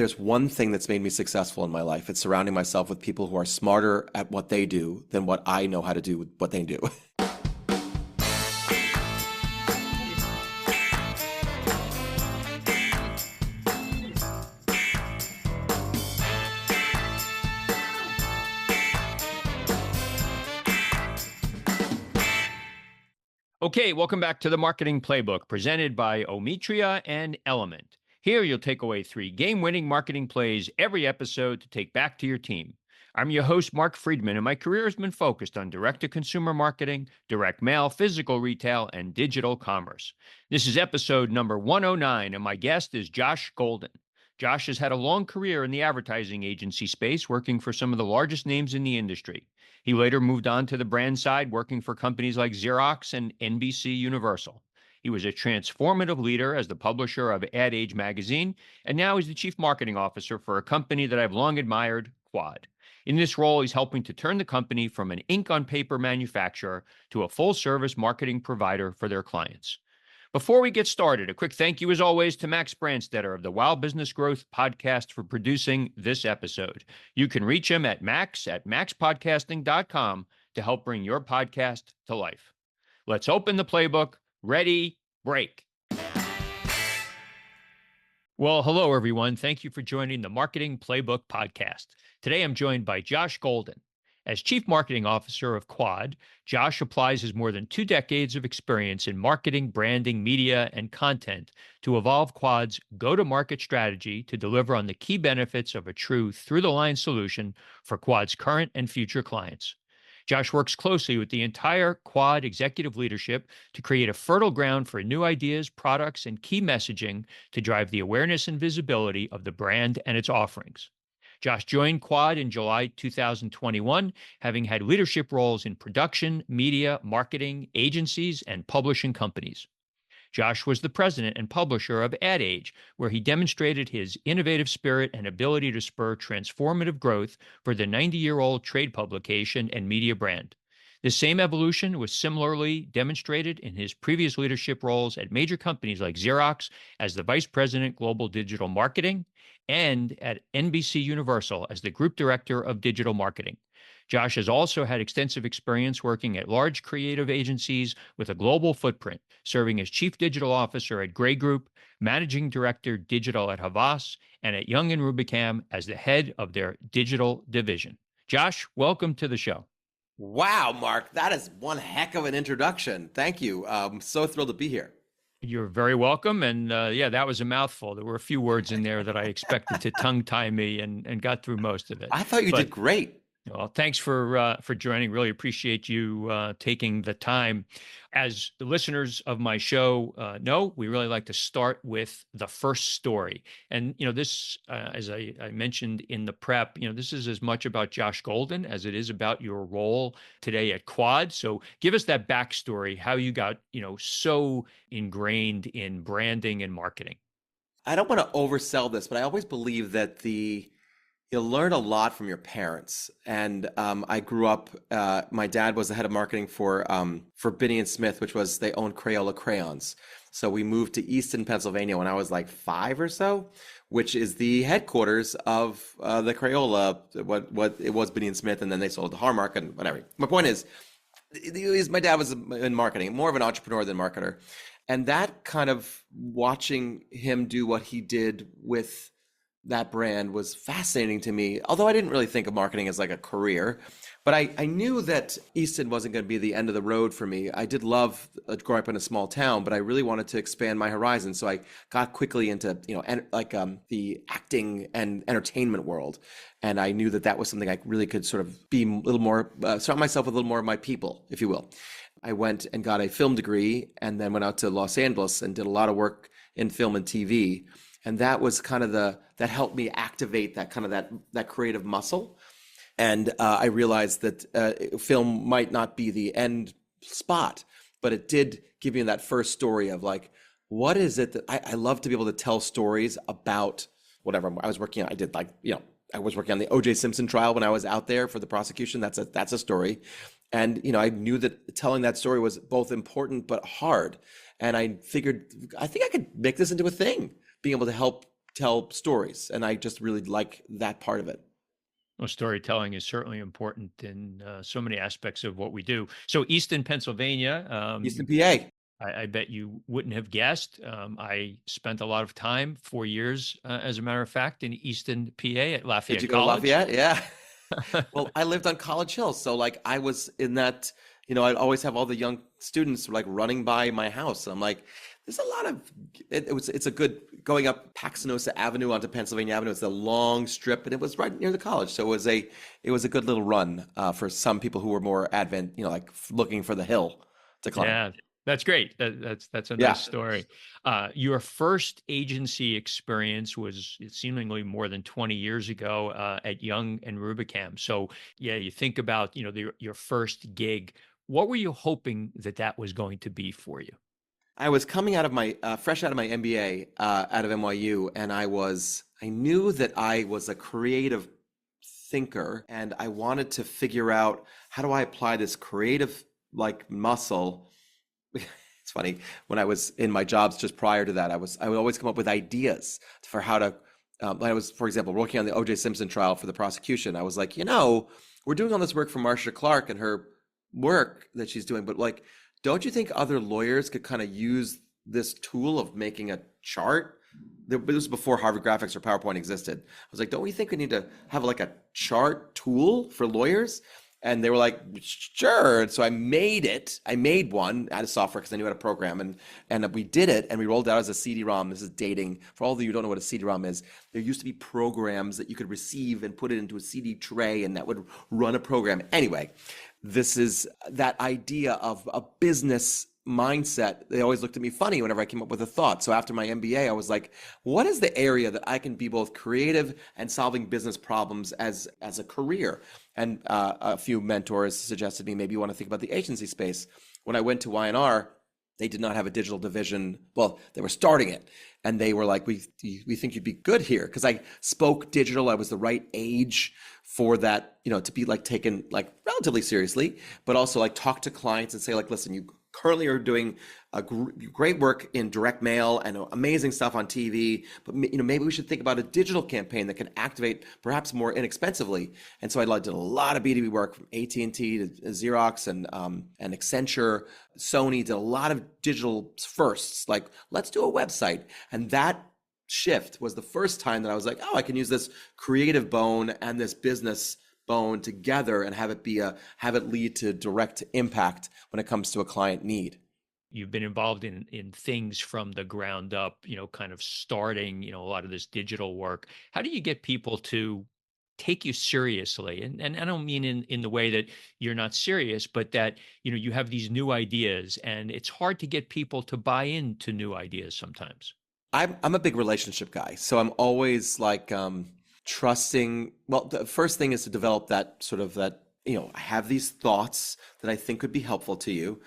there's one thing that's made me successful in my life, it's surrounding myself with people who are smarter at what they do than what I know how to do with what they do. Okay, welcome back to the Marketing Playbook presented by Ometria and Element. Here you'll take away 3 game-winning marketing plays every episode to take back to your team. I'm your host, Mark Friedman, and my career has been focused on direct-to-consumer marketing, direct mail, physical retail, and digital commerce. This is episode number 109, and my guest is Josh Golden. Josh has had a long career in the advertising agency space, working for some of the largest names in the industry. He later moved on to the brand side, working for companies like Xerox and NBC Universal. He was a transformative leader as the publisher of Ad Age magazine, and now he's the chief marketing officer for a company that I've long admired, Quad. In this role, he's helping to turn the company from an ink-on-paper manufacturer to a full-service marketing provider for their clients. Before we get started, a quick thank you, as always, to Max Branstetter of the Wow Business Growth podcast for producing this episode. You can reach him at max@maxpodcasting.com to help bring your podcast to life. Let's open the playbook. Ready, break. Well, hello, everyone. Thank you for joining the Marketing Playbook podcast. Today, I'm joined by Josh Golden. As Chief Marketing Officer of Quad, Josh applies his more than 2 decades of experience in marketing, branding, media, and content to evolve Quad's go-to-market strategy to deliver on the key benefits of a true through-the-line solution for Quad's current and future clients. Josh works closely with the entire Quad executive leadership to create a fertile ground for new ideas, products, and key messaging to drive the awareness and visibility of the brand and its offerings. Josh joined Quad in July 2021, having had leadership roles in production, media, marketing, agencies, and publishing companies. Josh was the president and publisher of Ad Age, where he demonstrated his innovative spirit and ability to spur transformative growth for the 90-year-old trade publication and media brand. This same evolution was similarly demonstrated in his previous leadership roles at major companies like Xerox as the Vice President Global Digital Marketing and at NBC Universal as the Group Director of Digital Marketing. Josh has also had extensive experience working at large creative agencies with a global footprint, serving as Chief Digital Officer at Gray Group, Managing Director Digital at Havas, and at Young & Rubicam as the head of their digital division. Josh, welcome to the show. Wow, Mark, that is one heck of an introduction. Thank you. I'm so thrilled to be here. You're very welcome. And yeah, that was a mouthful. There were a few words in there that I expected to tongue-tie me and got through most of it. I thought you did great. Well, thanks for joining. Really appreciate you taking the time. As the listeners of my show know, we really like to start with the first story. And, this, as I mentioned in the prep, this is as much about Josh Golden as it is about your role today at Quad. So give us that backstory, how you got, so ingrained in branding and marketing. I don't want to oversell this, but I always believe that you'll learn a lot from your parents. And I grew up, my dad was the head of marketing for Binney and Smith, which was, they owned Crayola crayons. So we moved to Easton, Pennsylvania when I was like 5 or so, which is the headquarters of the Crayola, what it was Binney and Smith, and then they sold it to Hallmark and whatever. My point is, my dad was in marketing, more of an entrepreneur than marketer. And that kind of watching him do what he did with that brand was fascinating to me, although I didn't really think of marketing as like a career. But I knew that Easton wasn't going to be the end of the road for me. I did love growing up in a small town, but I really wanted to expand my horizon. So I got quickly into, the acting and entertainment world. And I knew that was something I really could sort of be a little more, surround myself with a little more of my people, if you will. I went and got a film degree and then went out to Los Angeles and did a lot of work in film and TV. And that was kind of that helped me activate that kind of that creative muscle. And I realized that film might not be the end spot, but it did give me that first story of like, what is it that I love to be able to tell stories about whatever I was working on. I was working on the O.J. Simpson trial when I was out there for the prosecution. That's a story. And, I knew that telling that story was both important but hard. And I figured, I think I could make this into a thing, being able to help tell stories, and I just really like that part of it. Well, storytelling is certainly important in so many aspects of what we do. So, Easton, Pennsylvania, Easton, PA. I bet you wouldn't have guessed. I spent a lot of time, 4 years, as a matter of fact, in Easton, PA at Did you Lafayette go to College. Lafayette? Yeah. Well, I lived on College Hill, so like I was in that, I'd always have all the young students like running by my house. And I'm like, there's a lot of it's a good going up Paxinosa Avenue onto Pennsylvania Avenue. It's a long strip, and it was right near the college, so it was a good little run for some people who were more advent, like looking for the hill to climb. Yeah, that's great. That's a nice Yeah. story. Your first agency experience was seemingly more than 20 years ago at Young and Rubicam. So yeah, you think about your first gig. What were you hoping that was going to be for you? I was coming out of my fresh out of my MBA out of NYU, and I knew that I was a creative thinker, and I wanted to figure out how do I apply this creative like muscle. It's funny, when I was in my jobs just prior to that, I would always come up with ideas for how to. I was, for example, working on the O.J. Simpson trial for the prosecution. I was like, we're doing all this work for Marcia Clark and her work that she's doing, but like, don't you think other lawyers could kind of use this tool of making a chart? This was before Harvard Graphics or PowerPoint existed. I was like, don't we think we need to have like a chart tool for lawyers? And they were like, sure. And so I made it. I made one out of software because I knew how to program. And we did it, and we rolled it out as a CD-ROM. This is dating. For all of you who don't know what a CD-ROM is, there used to be programs that you could receive and put it into a CD tray, and that would run a program. Anyway, this is that idea of a business mindset. They always looked at me funny whenever I came up with a thought. So after my MBA, I was like, what is the area that I can be both creative and solving business problems as a career? And a few mentors suggested me, maybe you want to think about the agency space. When I went to Y&R, they did not have a digital division. Well, they were starting it, and they were like, we think you'd be good here, because I spoke digital. I was the right age for that, to be like taken like relatively seriously, but also like talk to clients and say like, listen, you currently are doing a great work in direct mail and amazing stuff on TV, but maybe we should think about a digital campaign that can activate perhaps more inexpensively. And so I did a lot of B2B work from AT&T to Xerox and Accenture, Sony, did a lot of digital firsts, like let's do a website. And that shift was the first time that I was like, oh, I can use this creative bone and this business bone together and have it lead to direct impact when it comes to a client need. You've been involved in things from the ground up, kind of starting, a lot of this digital work. How do you get people to take you seriously? And I don't mean in the way that you're not serious, but that, you have these new ideas, and it's hard to get people to buy into new ideas sometimes. I'm a big relationship guy, so I'm always like trusting. Well, the first thing is to develop that sort of that, I have these thoughts that I think could be helpful to you.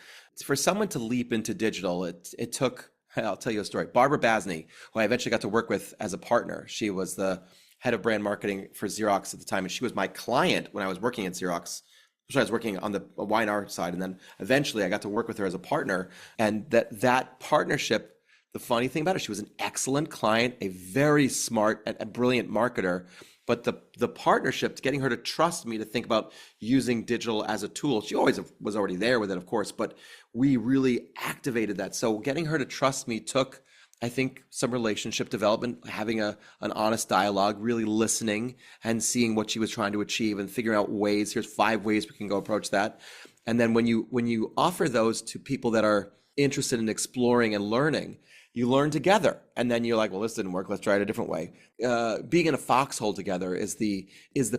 For someone to leap into digital, it took, I'll tell you a story. Barbara Basney, who I eventually got to work with as a partner, she was the head of brand marketing for Xerox at the time, and she was my client when I was working at Xerox. So I was working on the Y&R side, and then eventually I got to work with her as a partner. And that partnership, the funny thing about it, she was an excellent client, a very smart and brilliant marketer. But the partnership, getting her to trust me to think about using digital as a tool, she always was already there with it, of course, but we really activated that. So getting her to trust me took, I think, some relationship development, having an honest dialogue, really listening and seeing what she was trying to achieve and figuring out ways. Here's 5 ways we can go approach that. And then when you offer those to people that are interested in exploring and learning, you learn together, and then you're like, well, this didn't work, let's try it a different way. Being in a foxhole together is the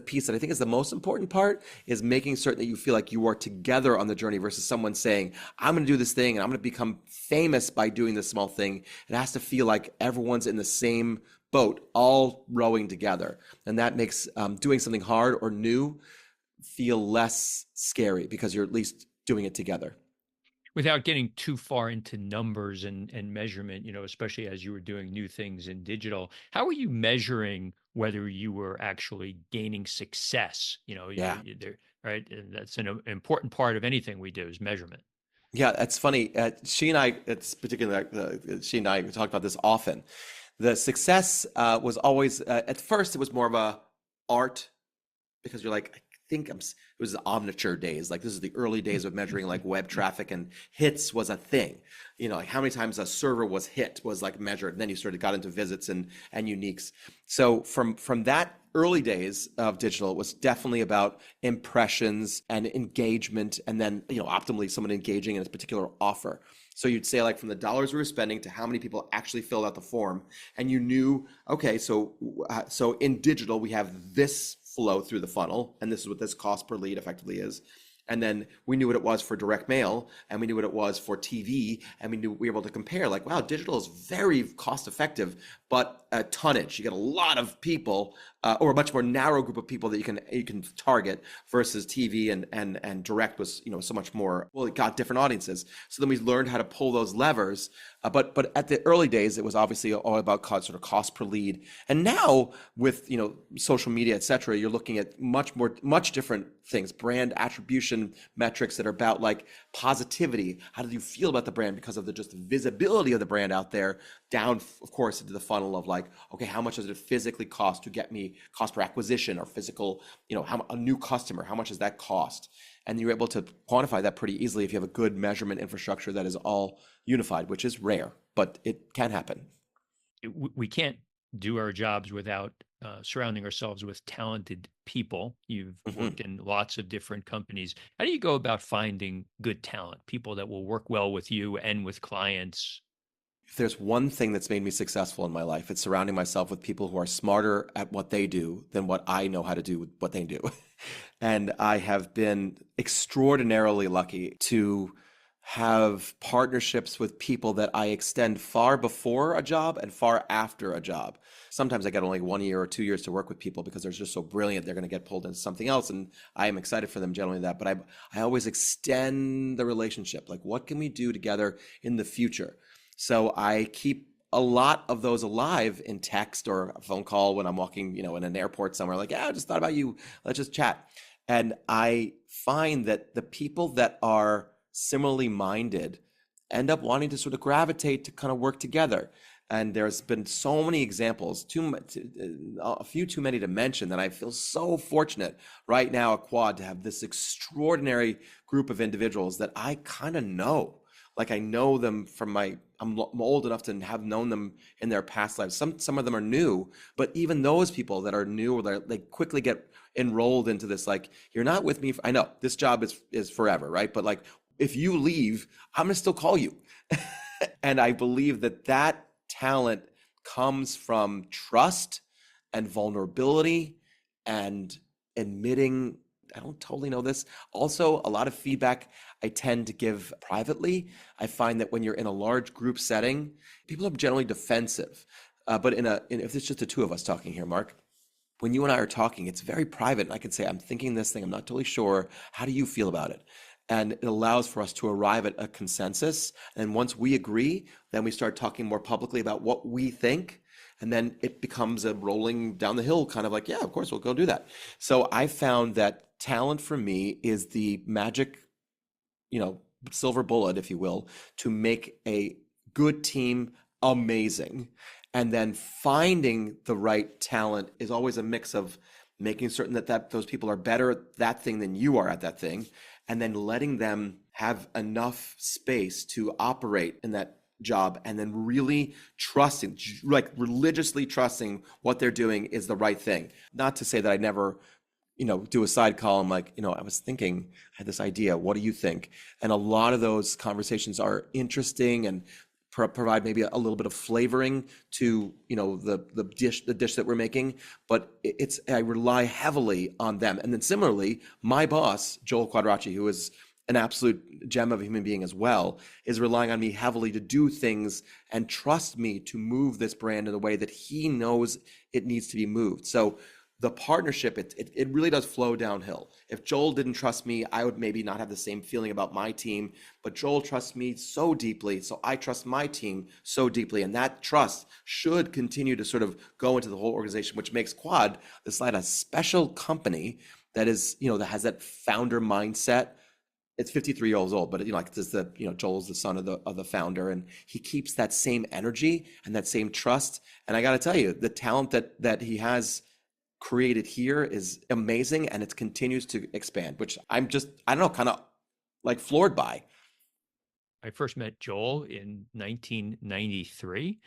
piece that I think is the most important part, is making certain that you feel like you are together on the journey versus someone saying, I'm going to do this thing and I'm going to become famous by doing this small thing. It has to feel like everyone's in the same boat, all rowing together. And that makes doing something hard or new feel less scary because you're at least doing it together. Without getting too far into numbers and measurement, especially as you were doing new things in digital, how are you measuring whether you were actually gaining success? Yeah. There, right? And that's an important part of anything we do, is measurement. Yeah, that's funny. She and I, it's particularly she and I talk about this often. The success was always at first it was more of a art because you're like, I think it was the omniture days. Like this is the early days of measuring like web traffic, and hits was a thing. Like how many times a server was hit was like measured. And then you sort of got into visits and uniques. So from that early days of digital, it was definitely about impressions and engagement, and then optimally someone engaging in a particular offer. So you'd say like from the dollars we were spending to how many people actually filled out the form, and you knew, okay, so in digital we have this flow through the funnel, and this is what this cost per lead effectively is. And then we knew what it was for direct mail, and we knew what it was for TV, and we were able to compare like, wow, digital is very cost effective, but tonnage, you get a lot of people, or a much more narrow group of people that you can target, versus TV and direct was so much more, well, it got different audiences. So then we learned how to pull those levers. But at the early days, it was obviously all about cost per lead. And now with social media, et cetera, you're looking at much different things, brand attribution metrics that are about like positivity. How do you feel about the brand because of the just visibility of the brand out there, down, of course, into the funnel of like, okay, how much does it physically cost to get me cost per acquisition, or physical, how a new customer, how much does that cost? And you're able to quantify that pretty easily if you have a good measurement infrastructure that is all unified, which is rare, but it can happen. We can't do our jobs without surrounding ourselves with talented people. You've worked in lots of different companies. How do you go about finding good talent, people that will work well with you and with clients? If there's one thing that's made me successful in my life, it's surrounding myself with people who are smarter at what they do than what I know how to do with what they do. And I have been extraordinarily lucky to have partnerships with people that I extend far before a job and far after a job. Sometimes I get only 1 year or 2 years to work with people because they're just so brilliant, they're going to get pulled into something else. And I am excited for them generally that, but I always extend the relationship. Like, what can we do together in the future? So I keep a lot of those alive in text or a phone call when I'm walking, in an airport somewhere, like, yeah, I just thought about you. Let's just chat. And I find that the people that are similarly minded end up wanting to sort of gravitate to kind of work together. And there's been so many examples, a few too many to mention, that I feel so fortunate right now at Quad to have this extraordinary group of individuals that I kind of know. Like I know them from I'm old enough to have known them in their past lives. Some of them are new, but even those people that are new, they quickly get enrolled into this. Like, you're not with me. I know this job is forever, right? But like, if you leave, I'm gonna still call you. And I believe that talent comes from trust and vulnerability and admitting, I don't totally know this. Also, a lot of feedback I tend to give privately. I find that when you're in a large group setting, people are generally defensive. But if it's just the two of us talking here, Mark, when you and I are talking, it's very private. And I can say, I'm thinking this thing, I'm not totally sure. How do you feel about it? And it allows for us to arrive at a consensus. And once we agree, then we start talking more publicly about what we think. And then it becomes a rolling down the hill kind of like, yeah, of course, we'll go do that. So I found that talent for me is the magic, silver bullet, if you will, to make a good team amazing. And then finding the right talent is always a mix of making certain that those people are better at that thing than you are at that thing, and then letting them have enough space to operate in that job, and then really trusting, like religiously trusting what they're doing is the right thing. Not to say that I never do a side column like, I was thinking, I had this idea, what do you think? And a lot of those conversations are interesting and provide maybe a little bit of flavoring to, the dish that we're making, but I rely heavily on them. And then similarly, my boss, Joel Quadracci, who is an absolute gem of a human being as well, is relying on me heavily to do things and trust me to move this brand in the way that he knows it needs to be moved. So the partnership, it really does flow downhill. If Joel didn't trust me, I would maybe not have the same feeling about my team, but Joel trusts me so deeply, so I trust my team so deeply, and that trust should continue to sort of go into the whole organization, which makes Quad this like a special company that is, that has that founder mindset, it's 53 years old, but like this, Joel's the son of the founder, and he keeps that same energy and that same trust. And I got to tell you, the talent that he has created here is amazing, and it continues to expand, which I don't know, kind of like floored by. I first met Joel in 1993,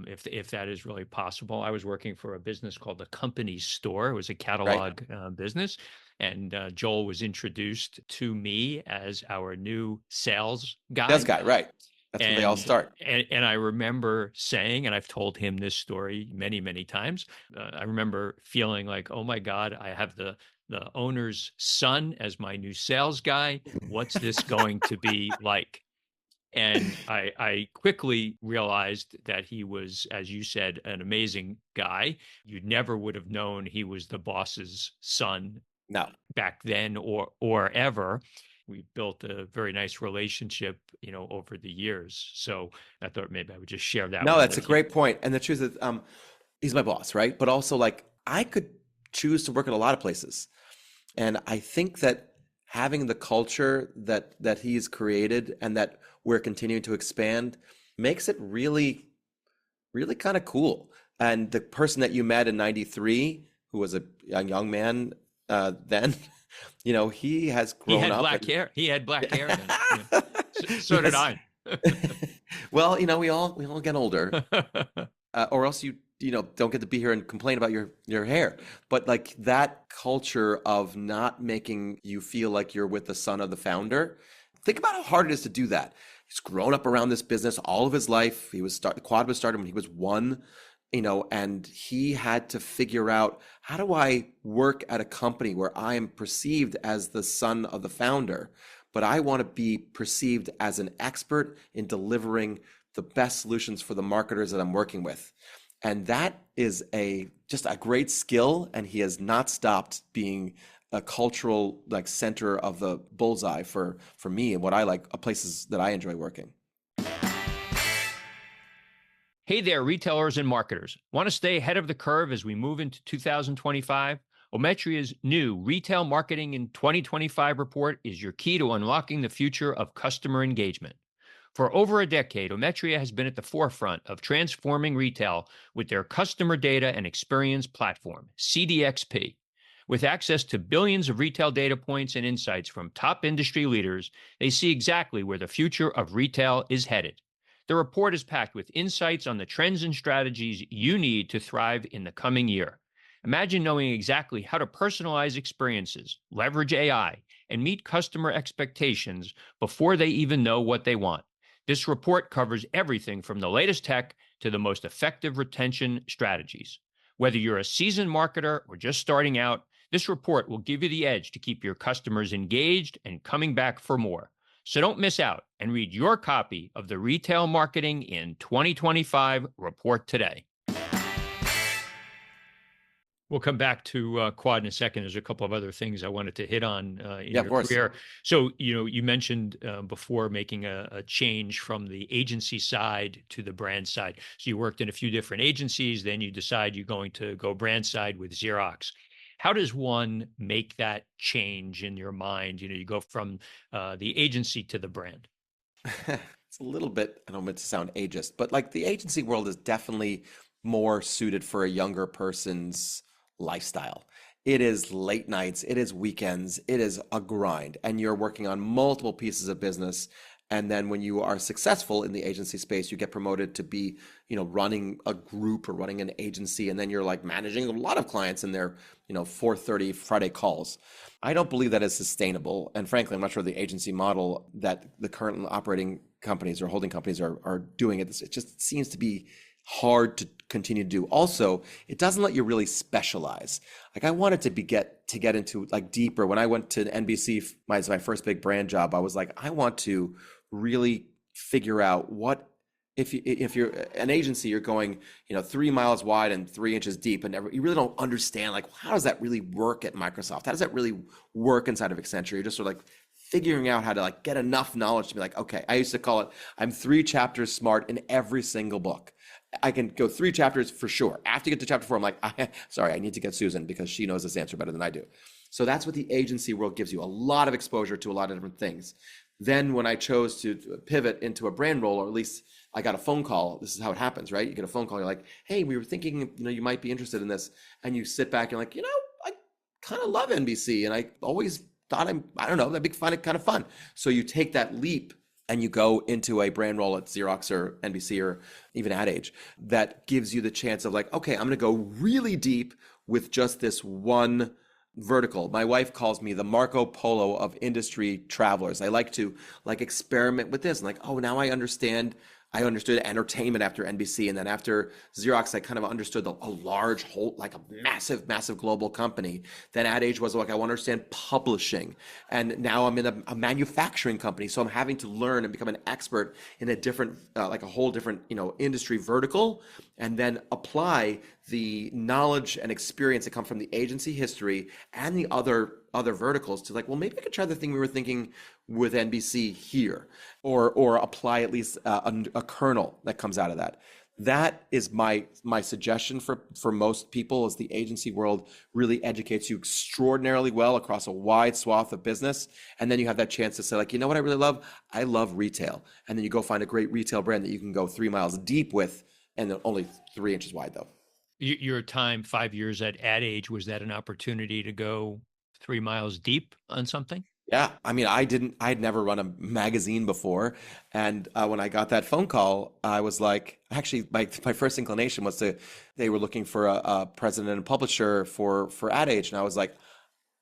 if that is really possible. I was working for a business called the Company Store. It was a Right? catalog business, and Joel was introduced to me as our new sales Sales guy. guy, right? That's where they all start. And I remember saying, and I've told him this story many, many times. I remember feeling like, oh my God, I have the owner's son as my new sales guy. What's this going to be like? And I quickly realized that he was, as you said, an amazing guy. You never would have known he was the boss's son No. back then or ever. We built a very nice relationship, over the years. So I thought maybe I would just share that No, one that's a with you. great point. And the truth is, he's my boss, right? But also, like, I could choose to work at a lot of places, and I think that having the culture that he's created and that we're continuing to expand makes it really, really kind of cool. And the person that you met in '93, who was a young man then, he has He grown had up black and hair. He had black hair then. Yeah. So did yes. I. Well, we all get older, or else you don't get to be here and complain about your hair. But like that culture of not making you feel like you're with the son of the founder, think about how hard it is to do that. He's grown up around this business all of his life. Quad was started when he was one, and he had to figure out, how do I work at a company where I am perceived as the son of the founder, but I want to be perceived as an expert in delivering the best solutions for the marketers that I'm working with. And that is just a great skill, and he has not stopped being a cultural like center of the bullseye for me and what I like, places that I enjoy working. Hey there, retailers and marketers. Want to stay ahead of the curve as we move into 2025? Ometria's new Retail Marketing in 2025 report is your key to unlocking the future of customer engagement. For over a decade, Ometria has been at the forefront of transforming retail with their customer data and experience platform, CDXP. With access to billions of retail data points and insights from top industry leaders, they see exactly where the future of retail is headed. The report is packed with insights on the trends and strategies you need to thrive in the coming year. Imagine knowing exactly how to personalize experiences, leverage AI, and meet customer expectations before they even know what they want. This report covers everything from the latest tech to the most effective retention strategies. Whether you're a seasoned marketer or just starting out, this report will give you the edge to keep your customers engaged and coming back for more. So don't miss out and read your copy of the Retail Marketing in 2025 report today. We'll come back to Quad in a second. There's a couple of other things I wanted to hit on in Yeah, of your course. career. So, you mentioned before making a change from the agency side to the brand side. So you worked in a few different agencies, then you decide you're going to go brand side with Xerox. How does one make that change in your mind? You go from the agency to the brand. It's a little bit, I don't mean to sound ageist, but like the agency world is definitely more suited for a younger person's lifestyle. It is late nights, it is weekends, it is a grind, and you're working on multiple pieces of business. And then when you are successful in the agency space, you get promoted to be, running a group or running an agency, and then you're like managing a lot of clients in their, 4:30 Friday calls. I don't believe that is sustainable. And frankly, I'm not sure the agency model that the current operating companies or holding companies are doing it. It just seems to be hard to continue to do. Also, it doesn't let you really specialize. Like I wanted to get into like deeper. When I went to NBC, my first big brand job, I was like, I want to really figure out what if you're an agency, you're going 3 miles wide and 3 inches deep, and you really don't understand like how does that really work at Microsoft? How does that really work inside of Accenture? You're just sort of like figuring out how to like get enough knowledge to be like, okay, I used to call it I'm 3 chapters smart in every single book. I can go 3 chapters for sure. After you get to chapter 4, I'm like, sorry, I need to get Susan because she knows this answer better than I do. So that's what the agency world gives you, a lot of exposure to a lot of different things. Then when I chose to pivot into a brand role, or at least I got a phone call. This is how it happens, right? You get a phone call, you're like, hey, we were thinking, you might be interested in this. And you sit back, you're like, I kind of love NBC. And I always thought I don't know, that'd be kind of fun. So you take that leap and you go into a brand role at Xerox or NBC or even Ad Age that gives you the chance of like, okay, I'm going to go really deep with just this one vertical. My wife calls me the Marco Polo of industry travelers. I like to experiment with this and like, oh, now I understand. I understood entertainment after NBC, and then after Xerox, I kind of understood a large whole, like a massive, massive global company. Then Ad Age was like, I want to understand publishing, and now I'm in a manufacturing company, so I'm having to learn and become an expert in a different, like a whole different, industry vertical, and then apply the knowledge and experience that come from the agency history and the other verticals to like, well, maybe I could try the thing we were thinking with NBC here, or apply at least a kernel that comes out of that. That is my suggestion for most people, is the agency world really educates you extraordinarily well across a wide swath of business. And then you have that chance to say like, you know what I really love? I love retail. And then you go find a great retail brand that you can go 3 miles deep with, and only 3 inches wide though. Your time, 5 years at Ad Age, was that an opportunity to go 3 miles deep on something? Yeah, I mean, I'd never run a magazine before. And when I got that phone call, I was like, actually, my first inclination was they were looking for a president and publisher for Ad Age. And I was like,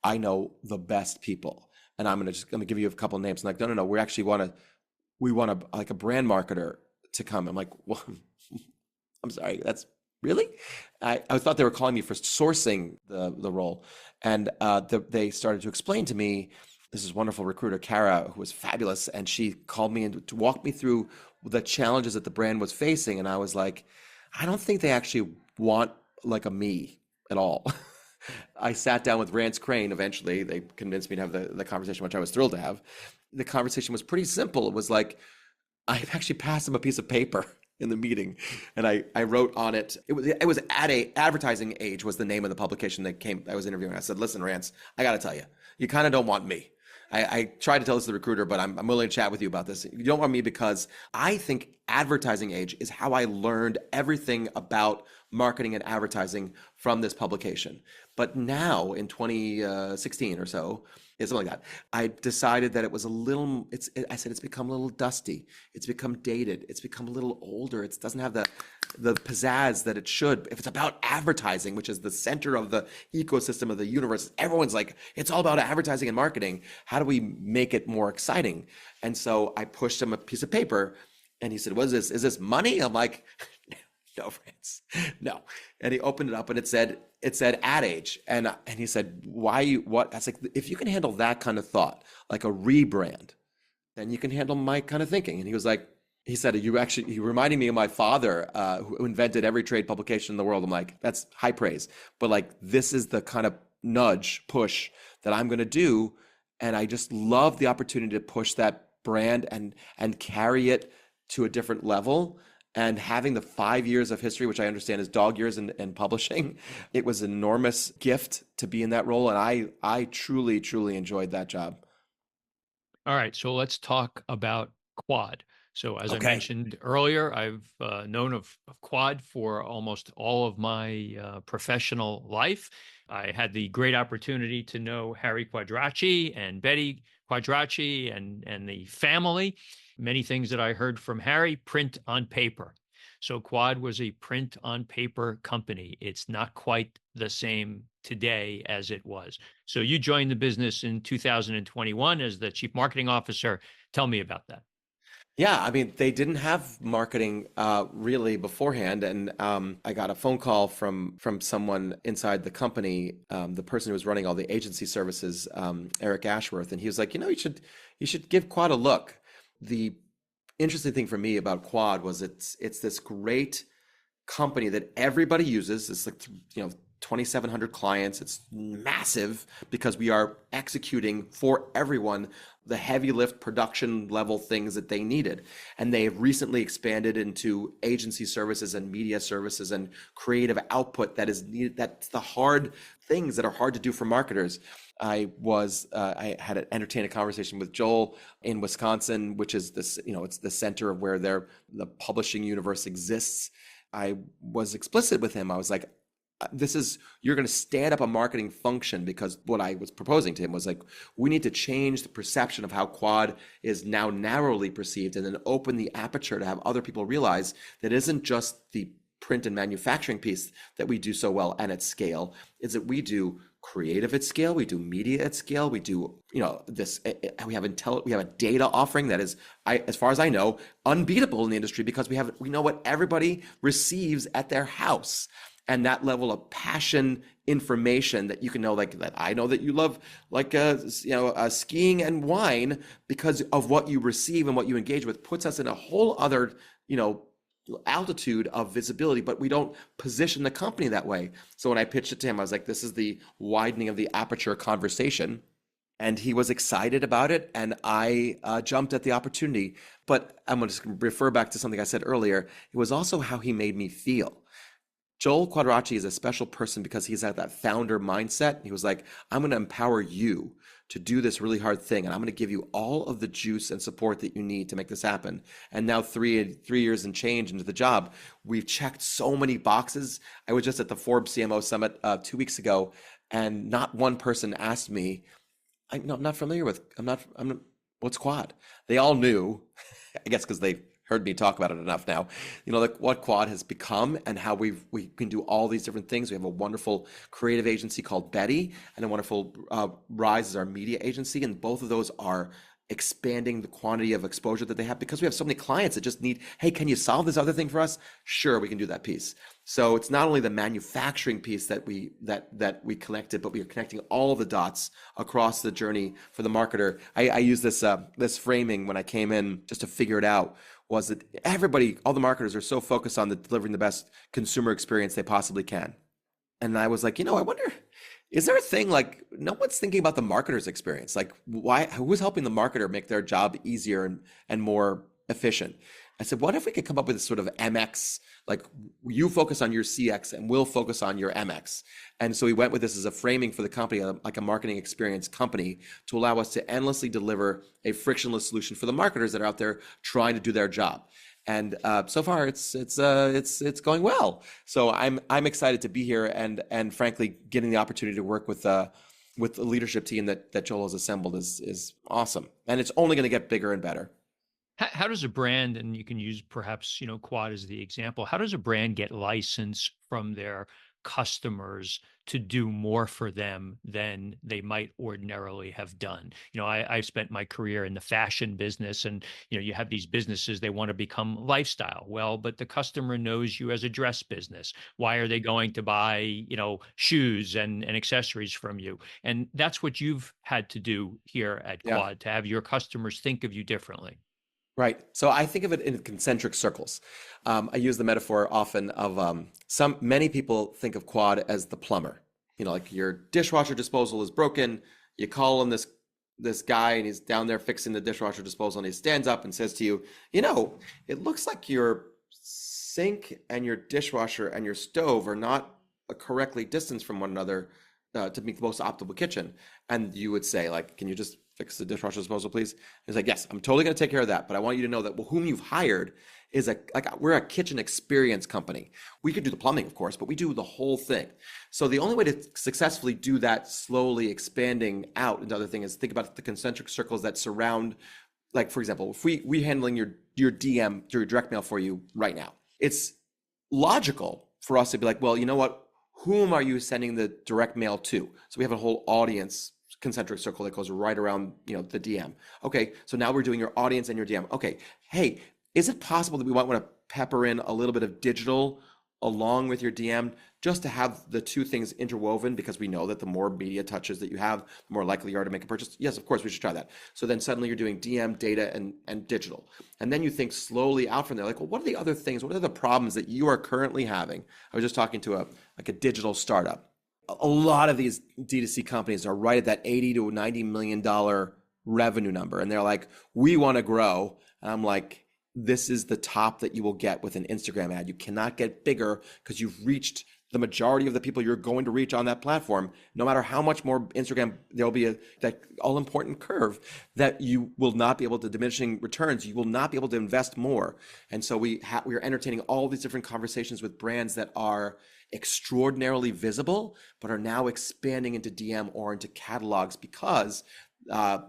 I know the best people. And I'm gonna give you a couple of names. And like, no, we want like a brand marketer to come. I'm like, well, I'm sorry, that's really? I thought they were calling me for sourcing the role. And they started to explain to me, this is wonderful recruiter, Kara, who was fabulous. And she called me in to walk me through the challenges that the brand was facing. And I was like, I don't think they actually want like a me at all. I sat down with Rance Crane. Eventually, they convinced me to have the conversation, which I was thrilled to have. The conversation was pretty simple. It was like, I actually passed him a piece of paper in the meeting, and I wrote on it. It was Advertising Age was the name of the publication that I was interviewing. I said, listen, Rance, I got to tell you kind of don't want me. I tried to tell this to the recruiter, but I'm willing to chat with you about this. You don't want me because I think Advertising Age is how I learned everything about marketing and advertising from this publication. But now in 2016 or so, something like that, I decided that it was I said, it's become a little dusty. It's become dated. It's become a little older. It doesn't have the pizzazz that it should. If it's about advertising, which is the center of the ecosystem of the universe, everyone's like, it's all about advertising and marketing. How do we make it more exciting? And so I pushed him a piece of paper, and he said, what is this? Is this money? I'm like, no, Rance, no. And he opened it up, and it said Ad Age. And he said, what? I was like, if you can handle that kind of thought, like a rebrand, then you can handle my kind of thinking. And he said, you reminding me of my father, who invented every trade publication in the world. I'm like, that's high praise. But like, this is the kind of push that I'm going to do. And I just love the opportunity to push that brand and carry it to a different level. And having the 5 years of history, which I understand is dog years in publishing, it was an enormous gift to be in that role. And I truly, truly enjoyed that job. All right, so let's talk about Quad. So as I Okay. mentioned earlier, I've known of Quad for almost all of my professional life. I had the great opportunity to know Harry Quadracci and Betty Quadracci and the family. Many things that I heard from Harry, print on paper. So Quad was a print on paper company. It's not quite the same today as it was. So you joined the business in 2021 as the chief marketing officer. Tell me about that. Yeah, I mean, they didn't have marketing really beforehand, and I got a phone call from someone inside the company, the person who was running all the agency services, Eric Ashworth, and he was like, you should give Quad a look. The interesting thing for me about Quad was it's this great company that everybody uses. It's like 2,700 clients. It's massive because we are executing for everyone the heavy lift production level things that they needed. And they have recently expanded into agency services and media services and creative output that is needed. That's the hard things that are hard to do for marketers. I had entertained a conversation with Joel in Wisconsin, which is this, it's the center of where the publishing universe exists. I was explicit with him. I was like, you're going to stand up a marketing function, because what I was proposing to him was like, we need to change the perception of how Quad is now narrowly perceived, and then open the aperture to have other people realize that it isn't just the print and manufacturing piece that we do so well and at scale, is that we do creative at scale, we do media at scale, we do, we have a data offering that is, as far as I know, unbeatable in the industry, because we know what everybody receives at their house. And that level of passion, information that you can know, like that I know that you love, like skiing and wine, because of what you receive and what you engage with, puts us in a whole other, altitude of visibility. But we don't position the company that way. So when I pitched it to him, I was like, this is the widening of the aperture conversation. And he was excited about it, and I jumped at the opportunity. But I'm going to refer back to something I said earlier. It was also how he made me feel. Joel Quadracci is a special person because he's at that founder mindset. He was like, I'm going to empower you to do this really hard thing, and I'm going to give you all of the juice and support that you need to make this happen. And now 3 years and change into the job, we've checked so many boxes. I was just at the Forbes CMO Summit 2 weeks ago, and not one person asked me, I'm not familiar with, what's Quad? They all knew, I guess because they've heard me talk about it enough now, like what Quad has become and how we can do all these different things. We have a wonderful creative agency called Betty, and a wonderful Rise is our media agency, and both of those are expanding the quantity of exposure that they have, because we have so many clients that just need, hey, can you solve this other thing for us? Sure, we can do that piece. So it's not only the manufacturing piece that we connected, but we are connecting all the dots across the journey for the marketer. I use this framing when I came in just to figure it out, was that all the marketers are so focused on delivering the best consumer experience they possibly can. And I was like, I wonder, is there a thing like no one's thinking about the marketer's experience? Like, who's helping the marketer make their job easier and more efficient? I said, what if we could come up with this sort of MX, like you focus on your CX and we'll focus on your MX. And so we went with this as a framing for the company, like a marketing experience company, to allow us to endlessly deliver a frictionless solution for the marketers that are out there trying to do their job. And so far, it's going well. So I'm excited to be here, and frankly, getting the opportunity to work with the leadership team that Joel has assembled is awesome, and it's only going to get bigger and better. How does a brand, and you can use perhaps, Quad as the example, how does a brand get license from their customers to do more for them than they might ordinarily have done? I've spent my career in the fashion business, and, you have these businesses, they want to become lifestyle. Well, but the customer knows you as a dress business. Why are they going to buy, shoes and accessories from you? And that's what you've had to do here at Quad, to have your customers think of you differently. Right. So I think of it in concentric circles. I use the metaphor often of many people think of Quad as the plumber. Like your dishwasher disposal is broken. You call him this guy, and he's down there fixing the dishwasher disposal, and he stands up and says to you, it looks like your sink and your dishwasher and your stove are not correctly distanced from one another to make the most optimal kitchen. And you would say, like, can you just fix the dishwasher disposal, please? He's like, yes, I'm totally going to take care of that. But I want you to know that whom you've hired is we're a kitchen experience company. We could do the plumbing, of course, but we do the whole thing. So the only way to successfully do that, slowly expanding out into other things, is think about the concentric circles that surround, like, for example, if we handling your DM, your direct mail for you right now, it's logical for us to be like, well, you know what? Whom are you sending the direct mail to? So we have a whole audience concentric circle that goes right around, the DM. Okay, so now we're doing your audience and your DM. Okay, hey, is it possible that we might want to pepper in a little bit of digital along with your DM, just to have the two things interwoven, because we know that the more media touches that you have, the more likely you are to make a purchase? Yes, of course, we should try that. So then suddenly you're doing DM, data, and digital. And then you think slowly out from there, like, well, what are the other things? What are the problems that you are currently having? I was just talking to a digital startup. a lot of these D2C companies are right at that 80 to $90 million revenue number. And they're like, we want to grow. And I'm like, this is the top that you will get with an Instagram ad. You cannot get bigger because you've reached the majority of the people you're going to reach on that platform. No matter how much more Instagram, there'll be that all important curve that you will not be able to diminishing returns. You will not be able to invest more. And so we are entertaining all these different conversations with brands that are extraordinarily visible, but are now expanding into DM or into catalogs because we're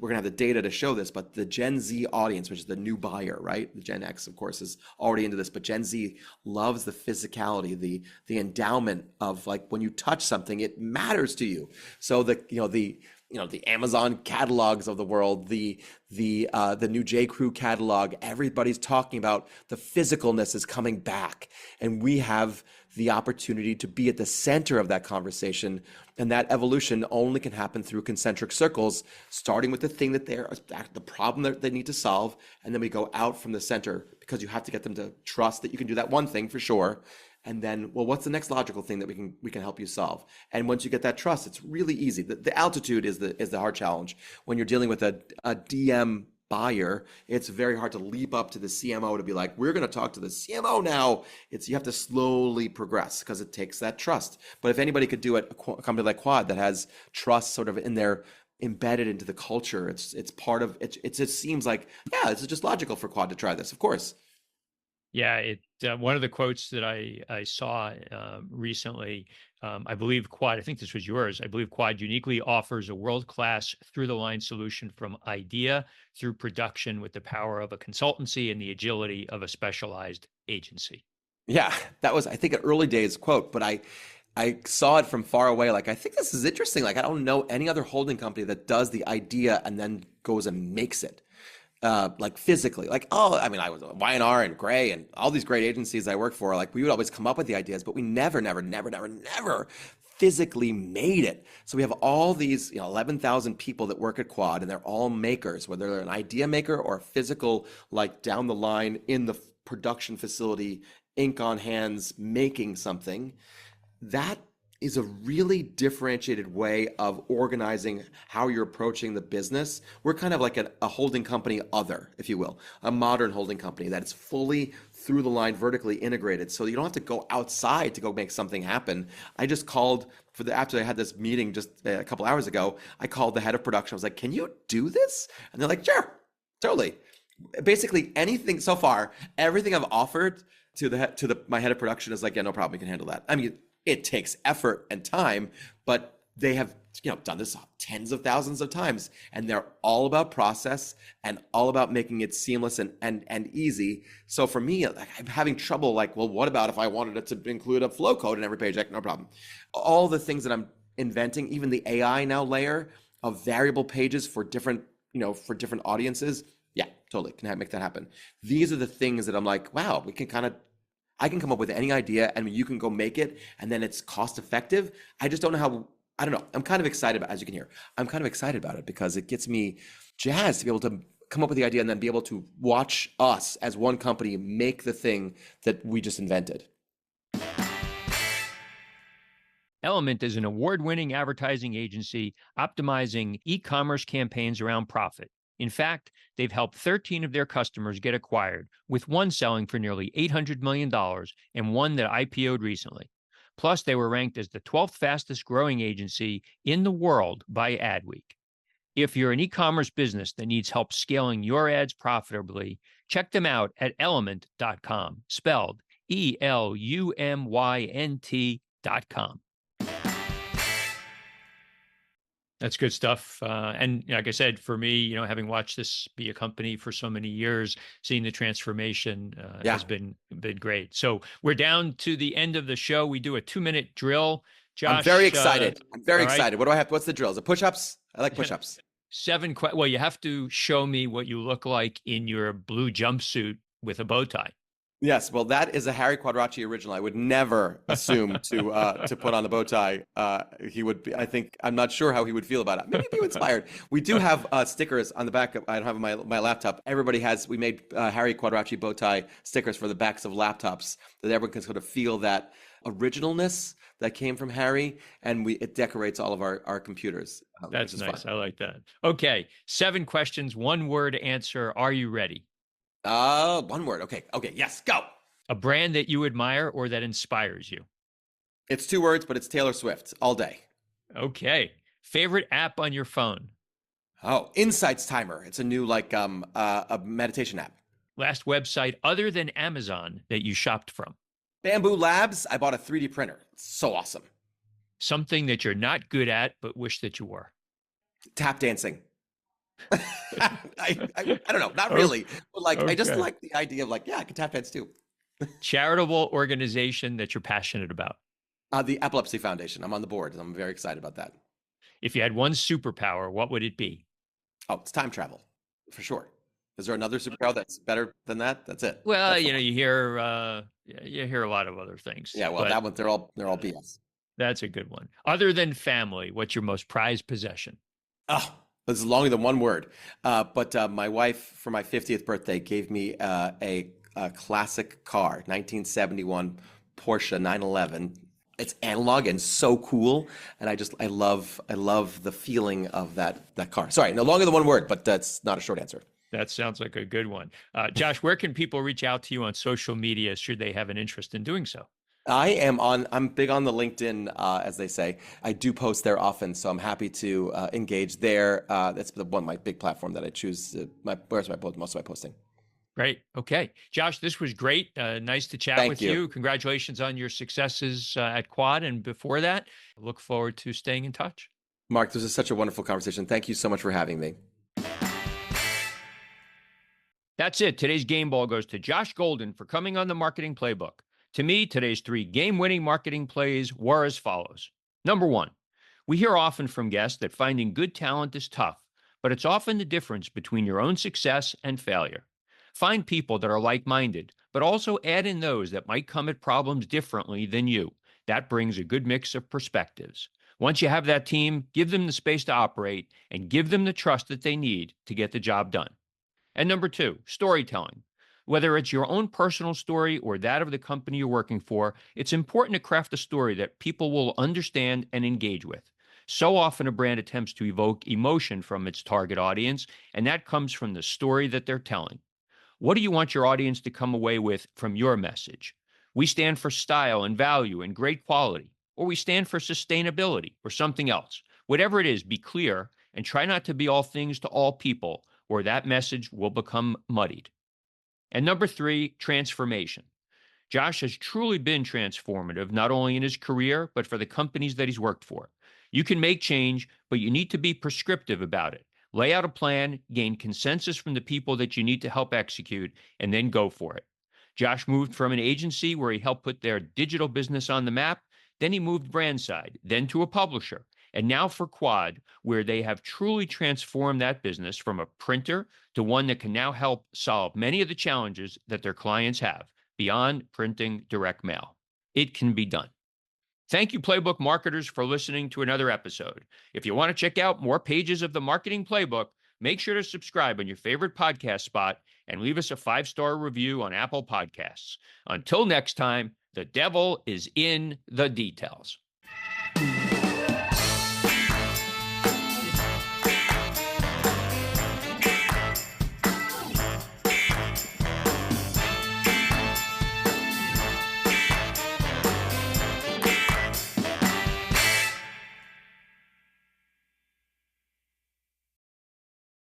gonna have the data to show this, but the Gen Z audience, which is the new buyer, right? The Gen X, of course, is already into this, but Gen Z loves the physicality, the endowment of like when you touch something, it matters to you. So the Amazon catalogs of the world, the new J. Crew catalog, everybody's talking about the physicalness is coming back, and we have the opportunity to be at the center of that conversation. And that evolution only can happen through concentric circles, starting with the thing that the problem that they need to solve, and then we go out from the center because you have to get them to trust that you can do that one thing for sure. And then, well, what's the next logical thing that we can help you solve? And once you get that trust, it's really easy. The altitude is the hard challenge. When you're dealing with a DM buyer, it's very hard to leap up to the CMO to be like, we're going to talk to the CMO now. You have to slowly progress because it takes that trust. But if anybody could do it, a company like Quad that has trust sort of in their embedded into the culture, it's part of it. It seems like, yeah, it's just logical for Quad to try this, of course. Yeah, one of the quotes that I saw recently, I believe Quad, I think this was yours. I believe Quad uniquely offers a world-class through-the-line solution from idea through production with the power of a consultancy and the agility of a specialized agency. Yeah, that was, I think, an early days quote, but I saw it from far away. Like, I think this is interesting. Like, I don't know any other holding company that does the idea and then goes and makes it. Like physically, like, oh, I mean, I was Y&R and Gray and all these great agencies I worked for, like we would always come up with the ideas, but we never physically made it. So we have all these, 11,000 people that work at Quad, and they're all makers, whether they're an idea maker or a physical, like down the line in the production facility, ink on hands, making something. That is a really differentiated way of organizing how you're approaching the business. We're kind of like a holding company other, if you will, a modern holding company that is fully through the line, vertically integrated. So you don't have to go outside to go make something happen. I just called after I had this meeting just a couple hours ago, I called the head of production. I was like, can you do this? And they're like, sure, totally. Basically anything so far, everything I've offered to my head of production is like, yeah, no problem, we can handle that. I mean, it takes effort and time, but they have done this tens of thousands of times, and they're all about process and all about making it seamless and easy. So for me, like, I'm having trouble. Like, well, what about if I wanted it to include a flow code in every page? Like, no problem. All the things that I'm inventing, even the AI now layer of variable pages for different audiences. Yeah, totally can make that happen. These are the things that I'm like, wow, I can come up with any idea and you can go make it, and then it's cost effective. I just don't know I don't know. I'm kind of excited about, as you can hear, I'm kind of excited about it because it gets me jazzed to be able to come up with the idea and then be able to watch us as one company make the thing that we just invented. Element is an award-winning advertising agency optimizing e-commerce campaigns around profit. In fact, they've helped 13 of their customers get acquired, with one selling for nearly $800 million and one that IPO'd recently. Plus, they were ranked as the 12th fastest growing agency in the world by Adweek. If you're an e-commerce business that needs help scaling your ads profitably, check them out at element.com, spelled ELUMYNT.com. That's good stuff. And like I said, for me, having watched this be a company for so many years, seeing the transformation has been great. So we're down to the end of the show. We do a 2-minute drill. Josh, I'm very excited. What do I have? What's the drill? Is it push-ups? I like push-ups. Well, you have to show me what you look like in your blue jumpsuit with a bow tie. Yes, well, that is a Harry Quadracci original. I would never assume to put on the bow tie. He would be, I'm not sure how he would feel about it. Maybe be inspired. We do have stickers on the back of, I don't have my laptop. We made Harry Quadracci bow tie stickers for the backs of laptops that everyone can sort of feel that originalness, that came from Harry, and it decorates all of our computers, which That's is fun. nice. I like that. Okay. 7 questions, 1 word answer. Are you ready? One word. Okay. Okay. Yes. Go. A brand that you admire or that inspires you? It's 2 words, but it's Taylor Swift all day. Okay. Favorite app on your phone? Oh, Insights Timer. It's a new a meditation app. Last website other than Amazon that you shopped from? Bamboo Labs. I bought a 3D printer. It's so awesome. Something that you're not good at but wish that you were? Tap dancing. I don't know, not O- really, but like I just Okay. like the idea of like, yeah, I can tap dance too. Charitable organization that you're passionate about? The Epilepsy Foundation. I'm on the board. I'm very excited about that. If you had one superpower, what would it be? Oh, it's time travel for sure. Is there another superpower that's better than that? That's it. Well, That's the one. you hear a lot of other things, Yeah, well, but that one they're all BS. that's a good one. Other than family, what's your most prized possession? Oh, this is longer than one word. But my wife, for my 50th birthday, gave me a classic car, 1971 Porsche 911. It's analog and so cool, and I love the feeling of that car. Sorry, no longer than one word, but that's not a short answer. That sounds like a good one. Josh, where can people reach out to you on social media should they have an interest in doing so? I'm big on the LinkedIn, as they say. I do post there often, so I'm happy to engage there. That's my big platform that I choose. Most of my posting. Great. Okay. Josh, this was great. Nice to chat Thank with you, you. Congratulations on your successes at Quad and before that. Look forward to staying in touch. Mark. This is such a wonderful conversation. Thank you so much for having me. That's it. Today's game ball goes to Josh Golden for coming on the marketing playbook. To me, today's 3 game winning marketing plays were as follows. Number 1, we hear often from guests that finding good talent is tough, but it's often the difference between your own success and failure. Find people that are like minded, but also add in those that might come at problems differently than you. That brings a good mix of perspectives. Once you have that team, give them the space to operate and give them the trust that they need to get the job done. And number 2, storytelling. Whether it's your own personal story or that of the company you're working for, it's important to craft a story that people will understand and engage with. So often, a brand attempts to evoke emotion from its target audience, and that comes from the story that they're telling. What do you want your audience to come away with from your message? We stand for style and value and great quality, or we stand for sustainability or something else. Whatever it is, be clear and try not to be all things to all people, or that message will become muddied. And number 3, transformation. Josh has truly been transformative, not only in his career, but for the companies that he's worked for. You can make change, but you need to be prescriptive about it. Lay out a plan, gain consensus from the people that you need to help execute, and then go for it. Josh moved from an agency where he helped put their digital business on the map, then he moved brand side, then to a publisher, and now for Quad, where they have truly transformed that business from a printer to one that can now help solve many of the challenges that their clients have beyond printing direct mail. It can be done. Thank you, Playbook marketers, for listening to another episode. If you want to check out more pages of the Marketing Playbook, make sure to subscribe on your favorite podcast spot and leave us a 5-star review on Apple Podcasts. Until next time, the devil is in the details.